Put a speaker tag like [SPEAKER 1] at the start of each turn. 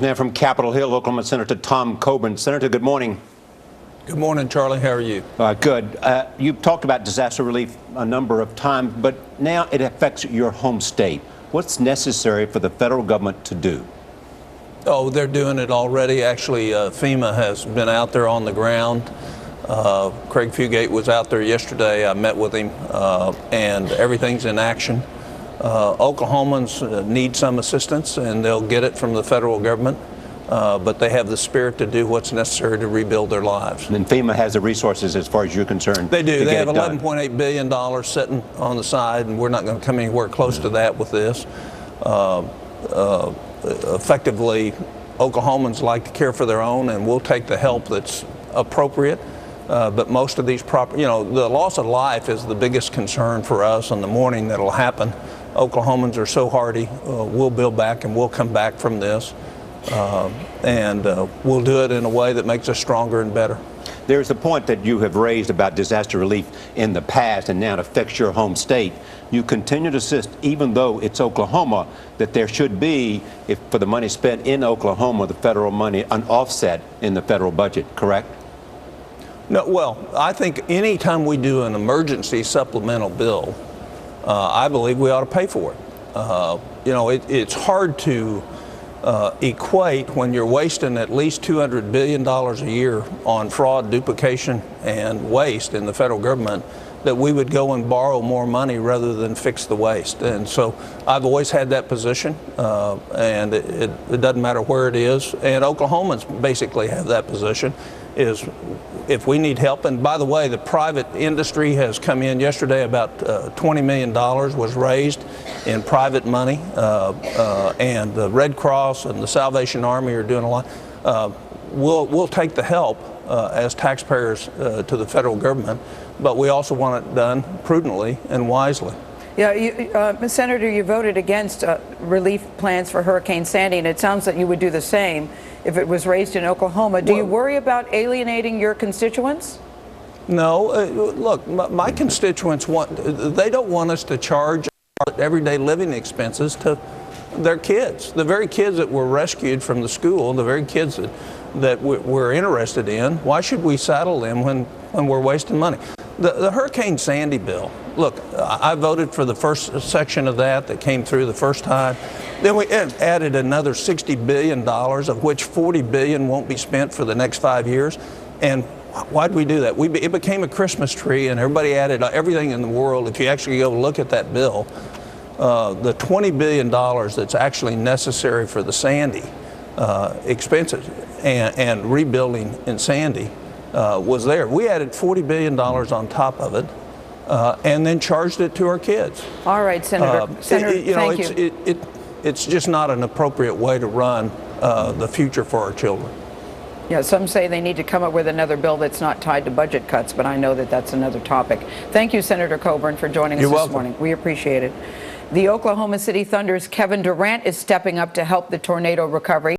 [SPEAKER 1] Now from Capitol Hill, Oklahoma Senator Tom Coburn. Senator, good morning.
[SPEAKER 2] Good morning, Charlie. How are you?
[SPEAKER 1] Good. You've talked about disaster relief a number of times, but now it affects your home state. What's necessary for the federal government to do?
[SPEAKER 2] Oh, they're doing it already. Actually, FEMA has been out there on the ground. Craig Fugate was out there yesterday. I met with him, and everything's in action. Oklahomans need some assistance, and they'll get it from the federal government, but they have the spirit to do what's necessary to rebuild their lives.
[SPEAKER 1] And FEMA has the resources as far as you're concerned.
[SPEAKER 2] They do. They have $11.8 billion sitting on the side, and we're not going to come anywhere close to that with this. Effectively, Oklahomans like to care for their own, and we'll take the help that's appropriate. But most of these the loss of life is the biggest concern for us in the morning that'll happen. Oklahomans are so hardy. We'll build back, and we'll come back from this. And we'll do it in a way that makes us stronger and better.
[SPEAKER 1] There's a point that you have raised about disaster relief in the past, and now it affects your home state. You continue to insist, even though it's Oklahoma, that there should be, for the money spent in Oklahoma, the federal money, an offset in the federal budget, correct?
[SPEAKER 2] No, well, I think any time we do an emergency supplemental bill, I believe we ought to pay for it. It's hard to equate when you're wasting at least $200 billion a year on fraud, duplication, and waste in the federal government, that we would go and borrow more money rather than fix the waste. And so I've always had that position, and it doesn't matter where it is. And Oklahomans basically have that position, is if we need help. And by the way, the private industry has come in yesterday. About $20 million was raised in private money, and the Red Cross and the Salvation Army are doing a lot. We'll take the help as taxpayers to the federal government, but we also want it done prudently and wisely.
[SPEAKER 3] Yeah, Senator, you voted against relief plans for Hurricane Sandy, and it sounds like you would do the same if it was raised in Oklahoma. Do you worry about alienating your constituents?
[SPEAKER 2] No. Look, my constituents they don't want us to charge everyday living expenses to their kids, the very kids that were rescued from the school, the very kids that we're interested in. Why should we saddle them when we're wasting money? The Hurricane Sandy bill, look, I voted for the first section of that came through the first time. Then we added another $60 billion, of which $40 billion won't be spent for the next 5 years. And why'd we do that? It became a Christmas tree, and everybody added everything in the world. If you actually go look at that bill, the $20 billion that's actually necessary for the Sandy expenses and rebuilding in Sandy was there. We added $40 billion on top of it, and then charged it to our kids.
[SPEAKER 3] All right, Senator. Thank you.
[SPEAKER 2] It's just not an appropriate way to run the future for our children.
[SPEAKER 3] Yeah, some say they need to come up with another bill that's not tied to budget cuts, but I know that that's another topic. Thank you, Senator Coburn, for joining us this morning. We appreciate it. The Oklahoma City Thunder's Kevin Durant is stepping up to help the tornado recovery.